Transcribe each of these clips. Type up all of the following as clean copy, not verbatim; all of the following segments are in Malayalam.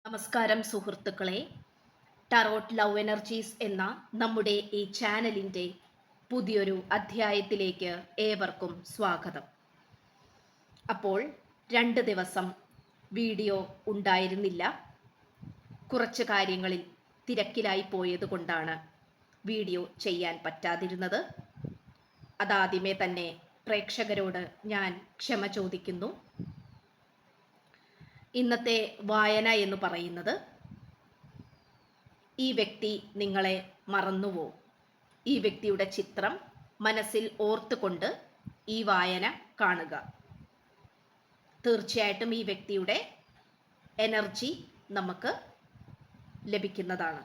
നമസ്കാരം സുഹൃത്തുക്കളെ, ടാറോട്ട് ലവ് എനർജീസ് എന്ന നമ്മുടെ ഈ ചാനലിൻ്റെ പുതിയൊരു അധ്യായത്തിലേക്ക് ഏവർക്കും സ്വാഗതം. അപ്പോൾ 2 ദിവസം വീഡിയോ ഉണ്ടായിരുന്നില്ല. കുറച്ച് കാര്യങ്ങളിൽ തിരക്കിലായി പോയതുകൊണ്ടാണ് വീഡിയോ ചെയ്യാൻ പറ്റാതിരുന്നത്. അതാദ്യമേ തന്നെ പ്രേക്ഷകരോട് ഞാൻ ക്ഷമ ചോദിക്കുന്നു. ഇന്നത്തെ വായന എന്ന് പറയുന്നത് ഈ വ്യക്തി നിങ്ങളെ മറന്നുവോ? ഈ വ്യക്തിയുടെ ചിത്രം മനസ്സിൽ ഓർത്തുകൊണ്ട് ഈ വായന കാണുക. തീർച്ചയായിട്ടും ഈ വ്യക്തിയുടെ എനർജി നമുക്ക് ലഭിക്കുന്നതാണ്.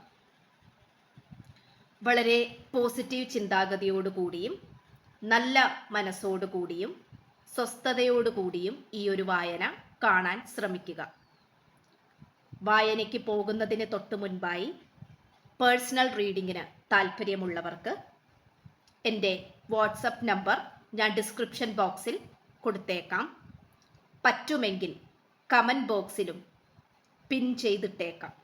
വളരെ പോസിറ്റീവ് ചിന്താഗതിയോടുകൂടിയും നല്ല മനസ്സോടുകൂടിയും സ്വസ്ഥതയോടുകൂടിയും ഈ ഒരു വായന കാണാൻ ശ്രമിക്കുക. വായനയ്ക്ക് പോകുന്നതിന് തൊട്ട് മുൻപായി പേഴ്സണൽ റീഡിങ്ങിന് താല്പര്യമുള്ളവർക്ക് എൻ്റെ വാട്സപ്പ് നമ്പർ ഞാൻ ഡിസ്ക്രിപ്ഷൻ ബോക്സിൽ കൊടുത്തേക്കാം. പറ്റുമെങ്കിൽ കമൻറ്റ് ബോക്സിലും പിൻ ചെയ്തിട്ടേക്കാം.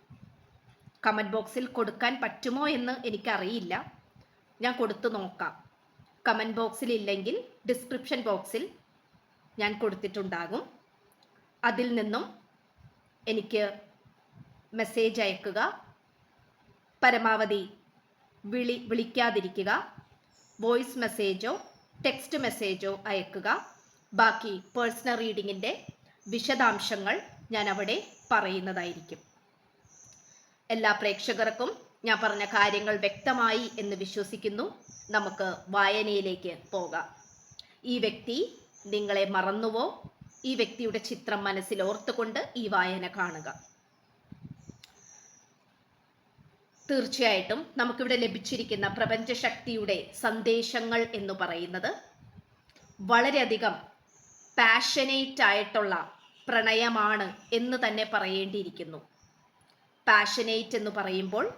കമൻറ്റ് ബോക്സിൽ കൊടുക്കാൻ പറ്റുമോ എന്ന് എനിക്കറിയില്ല, ഞാൻ കൊടുത്തു നോക്കാം. കമൻറ്റ് ബോക്സിൽ ഇല്ലെങ്കിൽ ഡിസ്ക്രിപ്ഷൻ ബോക്സിൽ ഞാൻ കൊടുത്തിട്ടുണ്ടാകും. അതിൽ നിന്നും എനിക്ക് മെസ്സേജ് അയക്കുക. പരമാവധി വിളിക്കാതിരിക്കുക. വോയിസ് മെസ്സേജോ ടെക്സ്റ്റ് മെസ്സേജോ അയക്കുക. ബാക്കി പേഴ്സണൽ റീഡിങ്ങിൻ്റെ വിശദാംശങ്ങൾ ഞാൻ അവിടെ പറയുന്നതായിരിക്കും. എല്ലാ പ്രേക്ഷകർക്കും ഞാൻ പറഞ്ഞ കാര്യങ്ങൾ വ്യക്തമായി എന്ന് വിശ്വസിക്കുന്നു. നമുക്ക് വായനയിലേക്ക് പോകാം. ഈ വ്യക്തി നിങ്ങളെ മറന്നുവോ? ഈ വ്യക്തിയുടെ ചിത്രം മനസ്സിൽ ഓർത്തുകൊണ്ട് ഈ വായന കാണുക. തീർച്ചയായിട്ടും നമുക്കിവിടെ ലഭിച്ചിരിക്കുന്ന പ്രപഞ്ചശക്തിയുടെ സന്ദേശങ്ങൾ എന്ന് പറയുന്നത് വളരെയധികം പാഷനേറ്റ് ആയിട്ടുള്ള പ്രണയമാണ് എന്ന് തന്നെ പറയേണ്ടിയിരിക്കുന്നു. പാഷനേറ്റ് എന്ന് പറയുമ്പോൾ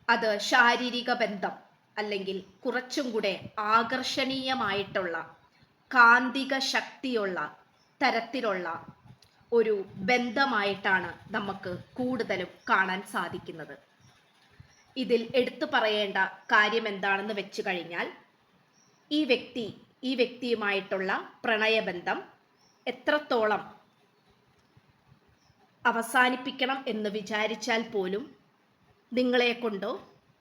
അത് ശാരീരിക ബന്ധം അല്ലെങ്കിൽ കുറച്ചും കൂടെ ആകർഷണീയമായിട്ടുള്ള കാന്തിക ശക്തിയുള്ള തരത്തിലുള്ള ഒരു ബന്ധമായിട്ടാണ് നമുക്ക് കൂടുതലും കാണാൻ സാധിക്കുന്നത്. ഇതിൽ എടുത്തു പറയേണ്ട കാര്യം എന്താണെന്ന് വെച്ചു കഴിഞ്ഞാൽ ഈ വ്യക്തിയുമായിട്ടുള്ള പ്രണയബന്ധം എത്രത്തോളം അവസാനിപ്പിക്കണം എന്ന് വിചാരിച്ചാൽ പോലും നിങ്ങളെ കൊണ്ടോ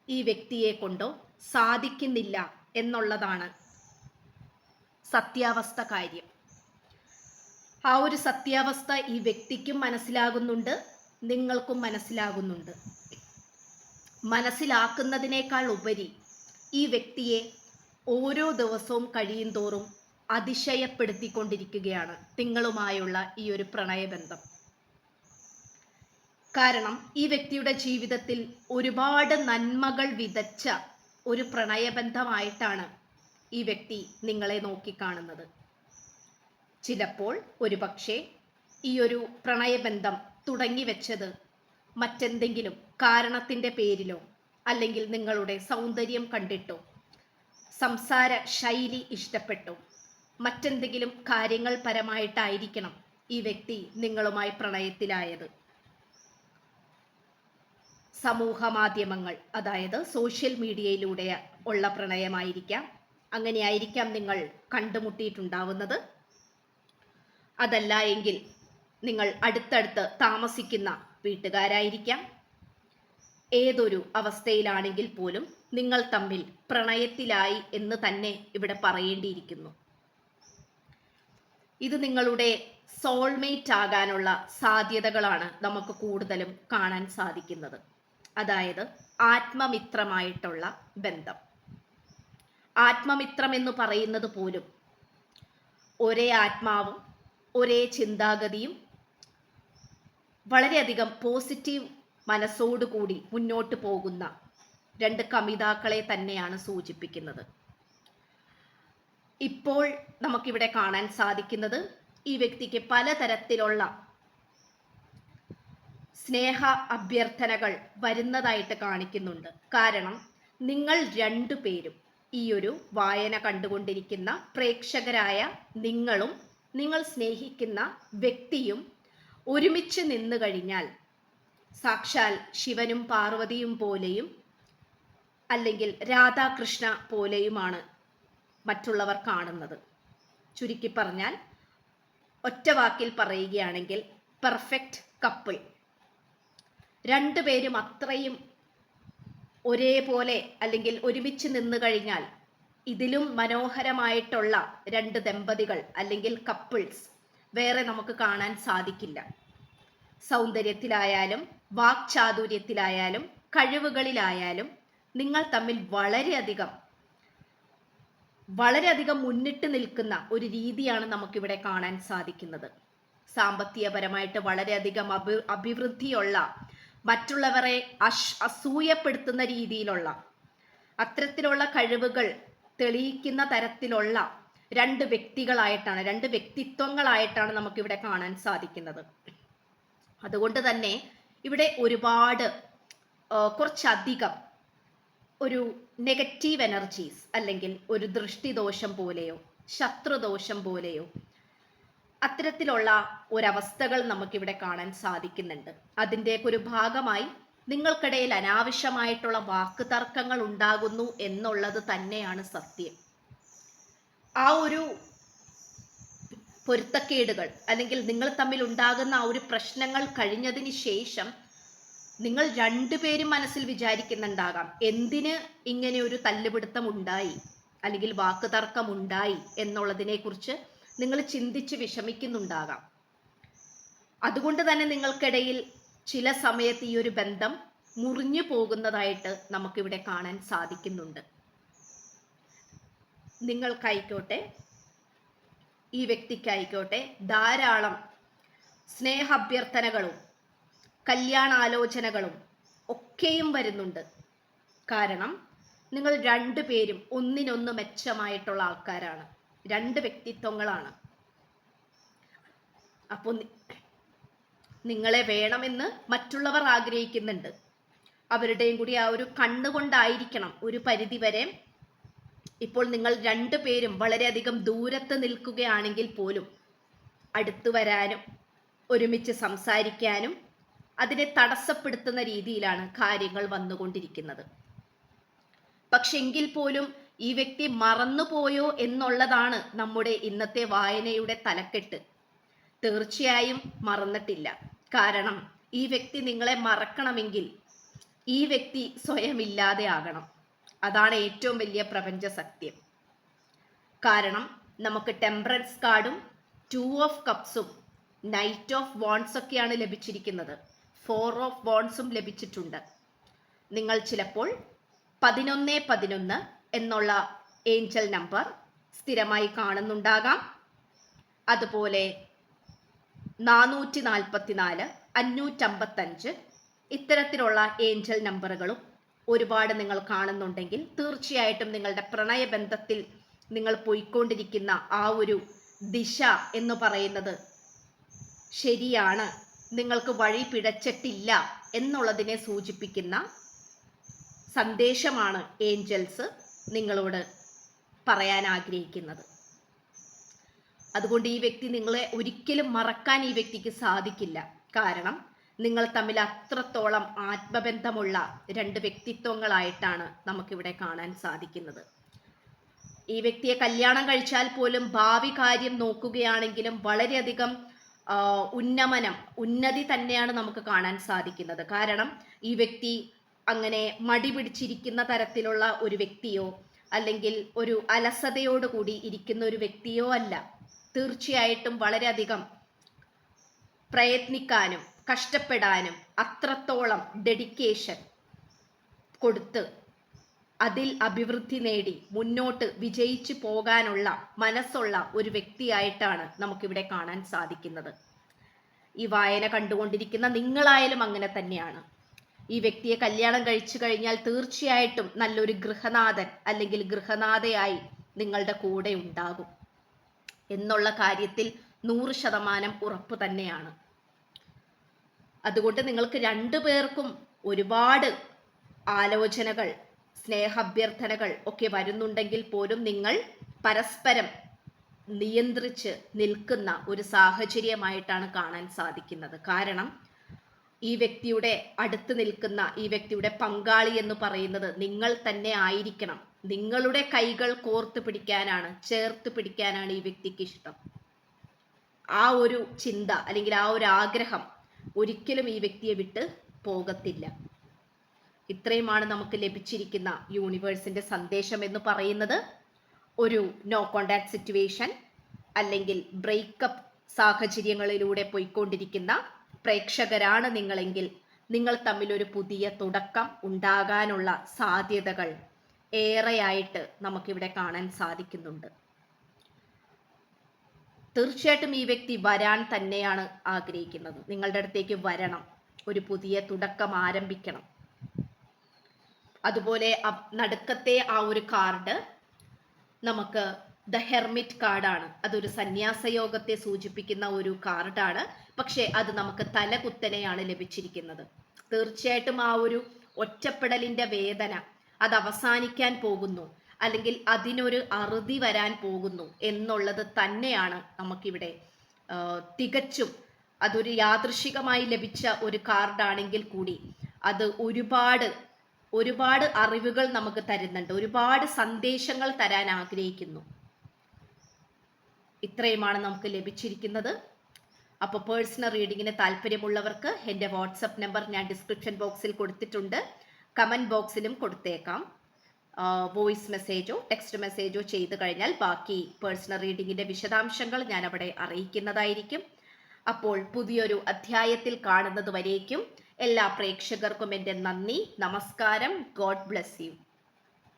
ഈ വ്യക്തിയെ കൊണ്ടോ സാധിക്കുന്നില്ല എന്നുള്ളതാണ് സത്യാവസ്ഥ കാര്യം. ആ ഒരു സത്യാവസ്ഥ ഈ വ്യക്തിക്കും മനസ്സിലാകുന്നുണ്ട്, നിങ്ങൾക്കും മനസ്സിലാകുന്നുണ്ട്. മനസ്സിലാക്കുന്നതിനേക്കാൾ ഉപരി ഈ വ്യക്തിയെ ഓരോ ദിവസവും കഴിയുന്തോറും അതിശയപ്പെടുത്തിക്കൊണ്ടിരിക്കുകയാണ് നിങ്ങളുമായുള്ള ഈ ഒരു പ്രണയബന്ധം. കാരണം ഈ വ്യക്തിയുടെ ജീവിതത്തിൽ ഒരുപാട് നന്മകൾ വിതച്ച ഒരു പ്രണയബന്ധമായിട്ടാണ് ഈ വ്യക്തി നിങ്ങളെ നോക്കിക്കാണുന്നത്. ചിലപ്പോൾ ഒരുപക്ഷെ ഈ ഒരു പ്രണയബന്ധം തുടങ്ങി വെച്ചത് മറ്റെന്തെങ്കിലും കാരണത്തിൻ്റെ പേരിലോ അല്ലെങ്കിൽ നിങ്ങളുടെ സൗന്ദര്യം കണ്ടിട്ടോ സംസാര ശൈലി ഇഷ്ടപ്പെട്ടോ മറ്റെന്തെങ്കിലും കാര്യങ്ങൾ പരമായിട്ടായിരിക്കണം ഈ വ്യക്തി നിങ്ങളുമായി പ്രണയത്തിലായത്. സമൂഹ മാധ്യമങ്ങൾ, അതായത് സോഷ്യൽ മീഡിയയിലൂടെ ഉള്ള പ്രണയമായിരിക്കാം. അങ്ങനെയായിരിക്കാം നിങ്ങൾ കണ്ടുമുട്ടിയിട്ടുണ്ടാവുന്നത്. അതല്ല എങ്കിൽ നിങ്ങൾ അടുത്തടുത്ത് താമസിക്കുന്ന വീട്ടുകാരായിരിക്കാം. ഏതൊരു അവസ്ഥയിലാണെങ്കിൽ പോലും നിങ്ങൾ തമ്മിൽ പ്രണയത്തിലായി എന്ന് തന്നെ ഇവിടെ പറയേണ്ടിയിരിക്കുന്നു. ഇത് നിങ്ങളുടെ സോൾമേറ്റ് ആകാനുള്ള സാധ്യതകളാണ് നമുക്ക് കൂടുതലും കാണാൻ സാധിക്കുന്നത്. അതായത് ആത്മമിത്രമായിട്ടുള്ള ബന്ധം. ആത്മമിത്രം എന്ന് പറയുന്നത് പോലും ഒരേ ആത്മാവും ഒരേ ചിന്താഗതിയും വളരെയധികം പോസിറ്റീവ് മനസ്സോടുകൂടി മുന്നോട്ട് പോകുന്ന 2 കമിതാക്കളെ തന്നെയാണ് സൂചിപ്പിക്കുന്നത്. ഇപ്പോൾ നമുക്കിവിടെ കാണാൻ സാധിക്കുന്നത് ഈ വ്യക്തിക്ക് പലതരത്തിലുള്ള സ്നേഹ അഭ്യർത്ഥനകൾ വരുന്നതായിട്ട് കാണിക്കുന്നുണ്ട്. കാരണം നിങ്ങൾ 2 പേരും, ഈ ഒരു വായന കണ്ടുകൊണ്ടിരിക്കുന്ന പ്രേക്ഷകരായ നിങ്ങളും നിങ്ങൾ സ്നേഹിക്കുന്ന വ്യക്തിയും ഒരുമിച്ച് നിന്നു കഴിഞ്ഞാൽ സാക്ഷാൽ ശിവനും പാർവതിയും പോലെയും അല്ലെങ്കിൽ രാധാകൃഷ്ണ പോലെയുമാണ് മറ്റുള്ളവർ കാണുന്നത്. ചുരുക്കി പറഞ്ഞാൽ, ഒറ്റ വാക്കിൽ പറയുകയാണെങ്കിൽ പെർഫെക്റ്റ് കപ്പിൾ. രണ്ടുപേരും അത്രയും ഒരേപോലെ അല്ലെങ്കിൽ ഒരുമിച്ച് നിന്നു കഴിഞ്ഞാൽ ഇതിലും മനോഹരമായിട്ടുള്ള രണ്ട് ദമ്പതികൾ അല്ലെങ്കിൽ കപ്പിൾസ് വേറെ നമുക്ക് കാണാൻ സാധിക്കില്ല. സൗന്ദര്യത്തിലായാലും വാക്ചാതുര്യത്തിലായാലും കഴിവുകളിലായാലും നിങ്ങൾ തമ്മിൽ വളരെയധികം മുന്നിട്ട് നിൽക്കുന്ന ഒരു രീതിയാണ് നമുക്കിവിടെ കാണാൻ സാധിക്കുന്നത്. സാമ്പത്തികപരമായിട്ട് വളരെയധികം അഭിവൃദ്ധിയുള്ള, മറ്റുള്ളവരെ അസൂയപ്പെടുത്തുന്ന രീതിയിലുള്ള അത്തരത്തിലുള്ള കഴിവുകൾ തെളിയിക്കുന്ന തരത്തിലുള്ള രണ്ട് വ്യക്തിത്വങ്ങളായിട്ടാണ് നമുക്കിവിടെ കാണാൻ സാധിക്കുന്നത്. അതുകൊണ്ട് തന്നെ ഇവിടെ ഒരുപാട് കുറച്ചധികം ഒരു നെഗറ്റീവ് എനർജീസ് അല്ലെങ്കിൽ ഒരു ദൃഷ്ടിദോഷം പോലെയോ ശത്രുദോഷം പോലെയോ അത്തരത്തിലുള്ള ഒരവസ്ഥകൾ നമുക്കിവിടെ കാണാൻ സാധിക്കുന്നുണ്ട്. അതിൻ്റെയൊക്കെ ഒരു ഭാഗമായി നിങ്ങൾക്കിടയിൽ അനാവശ്യമായിട്ടുള്ള വാക്ക് തർക്കങ്ങൾ ഉണ്ടാകുന്നു എന്നുള്ളത് തന്നെയാണ് സത്യം. ആ ഒരു പൊരുത്തക്കേടുകൾ അല്ലെങ്കിൽ നിങ്ങൾ തമ്മിൽ ഉണ്ടാകുന്ന ആ ഒരു പ്രശ്നങ്ങൾ കഴിഞ്ഞതിന് ശേഷം നിങ്ങൾ രണ്ടുപേരും മനസ്സിൽ വിചാരിക്കുന്നുണ്ടാകാം, എന്തിന് ഇങ്ങനെ ഒരു തല്ലുപിടുത്തം ഉണ്ടായി അല്ലെങ്കിൽ വാക്ക് തർക്കം ഉണ്ടായി എന്നുള്ളതിനെ കുറിച്ച് നിങ്ങൾ ചിന്തിച്ച് വിഷമിക്കുന്നുണ്ടാകാം. അതുകൊണ്ട് തന്നെ നിങ്ങൾക്കിടയിൽ ചില സമയത്ത് ഈ ഒരു ബന്ധം മുറിഞ്ഞു പോകുന്നതായിട്ട് നമുക്കിവിടെ കാണാൻ സാധിക്കുന്നുണ്ട്. നിങ്ങൾക്കായിക്കോട്ടെ ഈ വ്യക്തിക്കായിക്കോട്ടെ ധാരാളം സ്നേഹാഭ്യർത്ഥനകളും കല്യാണാലോചനകളും ഒക്കെയും വരുന്നുണ്ട്. കാരണം നിങ്ങൾ രണ്ടുപേരും ഒന്നിനൊന്ന് മെച്ചമായിട്ടുള്ള ആൾക്കാരാണ്, രണ്ട് വ്യക്തിത്വങ്ങളാണ്. അപ്പോൾ നിങ്ങളെ വേണമെന്ന് മറ്റുള്ളവർ ആഗ്രഹിക്കുന്നുണ്ട്. അവരുടെയും കൂടി ആ ഒരു കണ്ണുകൊണ്ടായിരിക്കണം ഒരു പരിധിവരെ. ഇപ്പോൾ നിങ്ങൾ രണ്ടുപേരും വളരെയധികം ദൂരത്ത് നിൽക്കുകയാണെങ്കിൽ പോലും അടുത്തു വരാനും ഒരുമിച്ച് സംസാരിക്കാനും അതിനെ തടസ്സപ്പെടുത്തുന്ന രീതിയിലാണ് കാര്യങ്ങൾ വന്നുകൊണ്ടിരിക്കുന്നത്. പക്ഷെ എങ്കിൽ പോലും ഈ വ്യക്തി മറന്നുപോയോ എന്നുള്ളതാണ് നമ്മുടെ ഇന്നത്തെ വായനയുടെ തലക്കെട്ട്. തീർച്ചയായും മറന്നിട്ടില്ല. കാരണം ഈ വ്യക്തി നിങ്ങളെ മറക്കണമെങ്കിൽ ഈ വ്യക്തി സ്വയം ഇല്ലാതെ ആകണം. അതാണ് ഏറ്റവും വലിയ പ്രപഞ്ച സത്യം. കാരണം നമുക്ക് ടെമ്പറൻസ് കാർഡും 2 ഓഫ് കപ്സും നൈറ്റ് ഓഫ് വാൺസ് ഒക്കെയാണ് ലഭിച്ചിരിക്കുന്നത്. 4 ഓഫ് വാൺസും ലഭിച്ചിട്ടുണ്ട്. നിങ്ങൾ ചിലപ്പോൾ 1111 എന്നുള്ള ഏഞ്ചൽ നമ്പർ സ്ഥിരമായി കാണുന്നുണ്ടാകാം. അതുപോലെ 444, 555 ഇത്തരത്തിലുള്ള ഏഞ്ചൽ നമ്പറുകളും ഒരുപാട് നിങ്ങൾ കാണുന്നുണ്ടെങ്കിൽ തീർച്ചയായിട്ടും നിങ്ങളുടെ പ്രണയബന്ധത്തിൽ നിങ്ങൾ പോയിക്കൊണ്ടിരിക്കുന്ന ആ ഒരു ദിശ എന്ന് പറയുന്നത് ശരിയാണ്, നിങ്ങൾക്ക് വഴി പിഴച്ചിട്ടില്ല എന്നുള്ളതിനെ സൂചിപ്പിക്കുന്ന സന്ദേശമാണ് ഏഞ്ചൽസ് നിങ്ങളോട് പറയാൻ ആഗ്രഹിക്കുന്നത്. അതുകൊണ്ട് ഈ വ്യക്തി നിങ്ങളെ ഒരിക്കലും മറക്കാൻ ഈ വ്യക്തിക്ക് സാധിക്കില്ല. കാരണം നിങ്ങൾ തമ്മിൽ അത്രത്തോളം ആത്മബന്ധമുള്ള രണ്ട് വ്യക്തിത്വങ്ങളായിട്ടാണ് നമുക്കിവിടെ കാണാൻ സാധിക്കുന്നത്. ഈ വ്യക്തിയെ കല്യാണം കഴിച്ചാൽ പോലും ഭാവി കാര്യം നോക്കുകയാണെങ്കിലും വളരെയധികം ഉന്നതി തന്നെയാണ് നമുക്ക് കാണാൻ സാധിക്കുന്നത്. കാരണം ഈ വ്യക്തി അങ്ങനെ മടി പിടിച്ചിരിക്കുന്ന തരത്തിലുള്ള ഒരു വ്യക്തിയോ അല്ലെങ്കിൽ ഒരു അലസതയോടുകൂടി ഇരിക്കുന്ന ഒരു വ്യക്തിയോ അല്ല. തീർച്ചയായിട്ടും വളരെയധികം പ്രയത്നിക്കാനും കഷ്ടപ്പെടാനും അത്രത്തോളം ഡെഡിക്കേഷൻ കൊടുത്ത് അതിൽ അഭിവൃദ്ധി നേടി മുന്നോട്ട് വിജയിച്ചു പോകാനുള്ള മനസ്സുള്ള ഒരു വ്യക്തിയായിട്ടാണ് നമുക്കിവിടെ കാണാൻ സാധിക്കുന്നത്. ഈ വായന കണ്ടുകൊണ്ടിരിക്കുന്ന നിങ്ങളായാലും അങ്ങനെ തന്നെയാണ്. ഈ വ്യക്തിയെ കല്യാണം കഴിച്ചു കഴിഞ്ഞാൽ തീർച്ചയായിട്ടും നല്ലൊരു ഗൃഹനാഥൻ അല്ലെങ്കിൽ ഗൃഹനാഥയായി നിങ്ങളുടെ കൂടെ ഉണ്ടാകും എന്നുള്ള കാര്യത്തിൽ 100% ഉറപ്പ് തന്നെയാണ്. അതുകൊണ്ട് നിങ്ങൾക്ക് രണ്ടുപേർക്കും ഒരുപാട് ആലോചനകൾ സ്നേഹാഭ്യർത്ഥനകൾ ഒക്കെ വരുന്നുണ്ടെങ്കിൽ പോലും നിങ്ങൾ പരസ്പരം നിയന്ത്രിച്ച് നിൽക്കുന്ന ഒരു സാഹചര്യമായിട്ടാണ് കാണാൻ സാധിക്കുന്നത്. കാരണം ഈ വ്യക്തിയുടെ അടുത്ത് നിൽക്കുന്ന ഈ വ്യക്തിയുടെ പങ്കാളി എന്ന് പറയുന്നത് നിങ്ങൾ തന്നെ ആയിരിക്കണം. നിങ്ങളുടെ കൈകൾ കോർത്ത് പിടിക്കാനാണ്, ചേർത്ത് പിടിക്കാനാണ് ഈ വ്യക്തിക്ക് ഇഷ്ടം. ആ ഒരു ചിന്ത അല്ലെങ്കിൽ ആ ഒരു ആഗ്രഹം ഒരിക്കലും ഈ വ്യക്തിയെ വിട്ട് പോകത്തില്ല. ഇത്രയുമാണ് നമുക്ക് ലഭിച്ചിരിക്കുന്ന യൂണിവേഴ്സിന്റെ സന്ദേശം എന്ന് പറയുന്നത്. ഒരു നോ കോണ്ടാക്ട് സിറ്റുവേഷൻ അല്ലെങ്കിൽ ബ്രേക്കപ്പ് സാഹചര്യങ്ങളിലൂടെ പോയിക്കൊണ്ടിരിക്കുന്ന പ്രേക്ഷകരാണ് നിങ്ങളെങ്കിൽ നിങ്ങൾ തമ്മിൽ ഒരു പുതിയ തുടക്കം ഉണ്ടാകാനുള്ള സാധ്യതകൾ ഏറെയായിട്ട് നമുക്കിവിടെ കാണാൻ സാധിക്കുന്നുണ്ട്. തീർച്ചയായിട്ടും ഈ വ്യക്തി വരാൻ തന്നെയാണ് ആഗ്രഹിക്കുന്നത്. നിങ്ങളുടെ അടുത്തേക്ക് വരണം, ഒരു പുതിയ തുടക്കം ആരംഭിക്കണം. അതുപോലെ നടുക്കത്തെ ആ ഒരു കാർഡ് നമുക്ക് ദ ഹെർമിറ്റ് കാർഡാണ്. അതൊരു സന്യാസയോഗത്തെ സൂചിപ്പിക്കുന്ന ഒരു കാർഡാണ്. പക്ഷെ അത് നമുക്ക് തലകുത്തനെയാണ് ലഭിച്ചിരിക്കുന്നത്. തീർച്ചയായിട്ടും ആ ഒരു ഒറ്റപ്പെടലിന്റെ വേദന അത് അവസാനിക്കാൻ പോകുന്നു, അല്ലെങ്കിൽ അതിനൊരു അറുതി വരാൻ പോകുന്നു എന്നുള്ളത് തന്നെയാണ് നമുക്കിവിടെ തികച്ചും അതൊരു യാദൃശികമായി ലഭിച്ച ഒരു കാർഡാണെങ്കിൽ കൂടി അത് ഒരുപാട് അറിവുകൾ നമുക്ക് തരുന്നുണ്ട്, ഒരുപാട് സന്ദേശങ്ങൾ തരാൻ ആഗ്രഹിക്കുന്നു. ഇത്രയുമാണ് നമുക്ക് ലഭിച്ചിരിക്കുന്നത്. അപ്പോൾ പേഴ്സണൽ റീഡിങ്ങിന് താല്പര്യമുള്ളവർക്ക് എൻ്റെ വാട്സപ്പ് നമ്പർ ഞാൻ ഡിസ്ക്രിപ്ഷൻ ബോക്സിൽ കൊടുത്തിട്ടുണ്ട്, കമൻറ്റ് ബോക്സിലും കൊടുത്തേക്കാം. വോയിസ് മെസ്സേജോ ടെക്സ്റ്റ് മെസ്സേജോ ചെയ്തു കഴിഞ്ഞാൽ ബാക്കി പേഴ്സണൽ റീഡിങ്ങിൻ്റെ വിശദാംശങ്ങൾ ഞാൻ അവിടെ അറിയിക്കുന്നതായിരിക്കും. അപ്പോൾ പുതിയൊരു അധ്യായത്തിൽ കാണുന്നത് വരേക്കും എല്ലാ പ്രേക്ഷകർക്കും എൻ്റെ നന്ദി, നമസ്കാരം. God bless you.